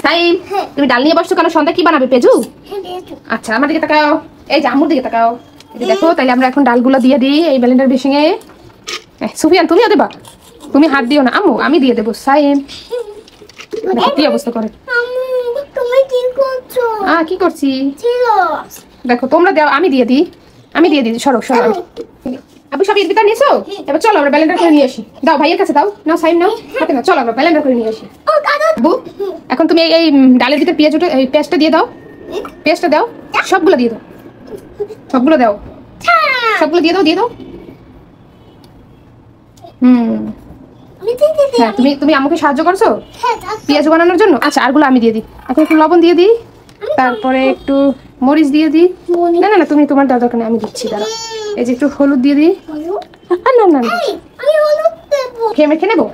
সাইম তুমি ডাল নিয়ে বসছো কেন? সন্ধ্যা কি বানাবে? পেঁজু? আচ্ছা আমার দিকে তাকাও, এই যে আম্মুর দিকে তাকাও। এই দেখো, তাইলে আমরা এখন ডালগুলো দিয়ে দিই এই ব্লেন্ডার মেশিনে। সুফিয়ান তুমিও দেবা? তুমি হাত দিও না আম্মু, আমি দিয়ে দেবো। সাইম দেখো কি অবস্থা করে। কি করছি দেখো, তোমরা দাও আমি দিয়ে দিই, আমি দিয়ে দিই। সরো সরো, আপু সব এর ভিতর নিয়েছো? এবার চলো আমরা ব্লেন্ডার করে নিয়ে আসি। দাও ভাইয়ের কাছে দাও, নাও সাইম নাও, হাতে নাও, চলো আমরা ব্লেন্ডার করে নিয়ে আসি। আপু এখন তুমি এই ডালের ভিতর পেঁয়াজটা, এই পেস্টটা দিয়ে দাও, পেস্টটা দাও, সবগুলো দিয়ে দাও, সবগুলো দাও, সবগুলো দিয়ে দাও, দিয়ে দাও। হ্যাঁ তুমি তুমি আমাকে সাহায্য করছো পেঁয়াজ বানানোর জন্য। আচ্ছা আরগুলো আমি দিয়ে দিই। এখন একটু লবণ দিয়ে দিই, তারপরে একটু মরিচ দিয়ে দিই। না না না তুমি তোমার দাও দরকার নেই, আমি দিচ্ছি দাঁড়া। এই যে একটু হলুদ দিয়ে দিই। না না না খেয়ে মেখে নেবো?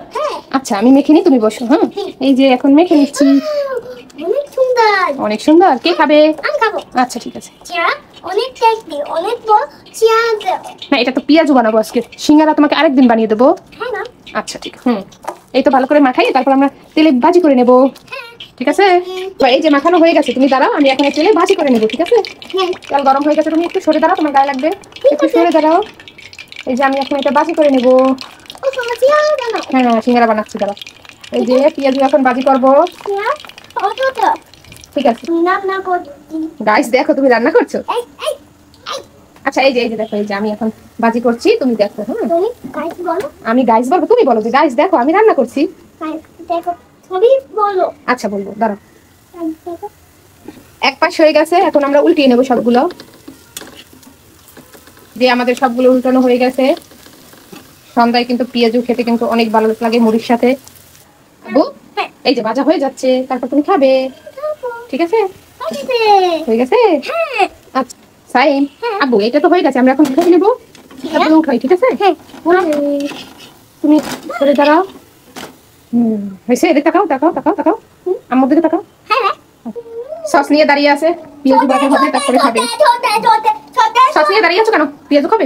আচ্ছা আমি মেখে নিই, তুমি বসো। হ্যাঁ এই যে এখন মেখে নিচ্ছি। অনেক সুন্দর। কে খাবে? আচ্ছা ঠিক আছে। না এটা তো পেঁয়াজু বানাবো আজকে, সিঙ্গারা তোমাকে আরেকদিন বানিয়ে দেবো। আচ্ছা ঠিক। এই তো ভালো করে মাখাই, তারপর আমরা তেলে ভাজি করে নেবো। ঠিক আছে, এই যে মাখানো হয়ে গেছে, তুমি দাঁড়াও, আমি এখন তেলে ভাজি করে নেবো। ঠিক আছে, তেল গরম হয়ে গেছে, তুমি একটু সরে দাঁড়াও, তোমার গায়ে লাগবে, একটু সরে দাঁড়াও। এই যে আমি এখন এটা ভাজি করে নেবো। হ্যাঁ সিঙ্গারা বানাচ্ছি, দাঁড়াও। এই যে পেঁয়াজু এখন ভাজি করবো। ঠিক আছে গাইস, দেখো তুমি রান্না করছো। আচ্ছা এই যে দেখো, এই যে আমি এখন ভাজি করছি, তুমি দেখো। আমি গাইস বলবো, তুমি বলো যে গাইস দেখো আমি রান্না করছি। আচ্ছা বলবো, দাঁড়াও। এক পাশ হয়ে গেছে, এখন আমরা উল্টিয়ে নেবো সবগুলো। যে আমাদের সবগুলো উল্টানো হয়ে গেছে। সন্ধ্যায় কিন্তু পেঁয়াজু খেতে কিন্তু অনেক ভালো লাগে মুড়ির সাথে। আবু এই যে ভাজা হয়ে যাচ্ছে, তারপর তুমি খাবে। ঠিক আছে, হয়ে গেছে। আচ্ছা সাইম আবু এটা তো হয়ে গেছে, আমরা এখন খেয়ে নেবো। উঠাই, ঠিক আছে। তুমি করে দাঁড়াও। হয়েছে, এদিকে তাকাও, তাকাও তাকাও তাকাও, আমার দিকে তাকাও। সস নিয়ে দাঁড়িয়ে আছে, পেঁয়াজু ভাজা হবে, তারপরে খাবে। সস নিয়ে দাঁড়িয়ে আছো কেন? পেঁয়াজু খাবে?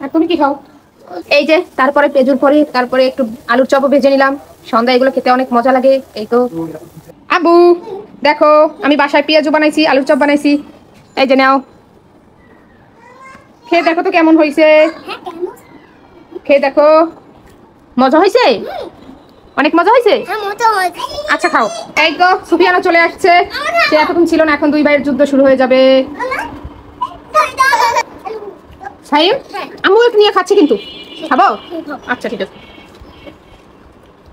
আর তুমি কি খাও? এই যে তারপরে পেঁয়াজুর পরে তারপরে একটু আলুর চপও ভেজে নিলাম। সন্ধ্যা এগুলো খেতে অনেক মজা লাগে। এই তো আবু দেখো, আমি বাসায় পেঁয়াজু বানাইছি, আলুর চপ বানাইছি। এই যে নাও, খেয়ে দেখো তো কেমন হয়েছে। খেয়ে দেখো, মজা হয়েছে, অনেক মজা হয়েছে। আচ্ছা খাও। এই তো সুফিয়ানা চলে আসছে, সে এতক্ষণ ছিল না, এখন দুই ভাইয়ের যুদ্ধ শুরু হয়ে যাবে। সাইম আম্মু একটু নিয়ে খাচ্ছে কিন্তু, খাবো? আচ্ছা ঠিক আছে।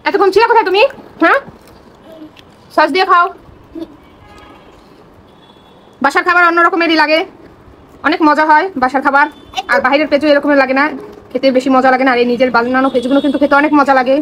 এতক্ষণ ছিল কোথায় তুমি? হ্যাঁ সস দিয়ে খাও। বাসার খাবার অন্য রকমেরই লাগে, অনেক মজা হয় বাসার খাবার। আর বাইরের পেঁচু এরকমের লাগে না, খেতে বেশি মজা লাগে না। আর এই নিজের বানানো পেঁচুগুলো কিন্তু খেতে অনেক মজা লাগে।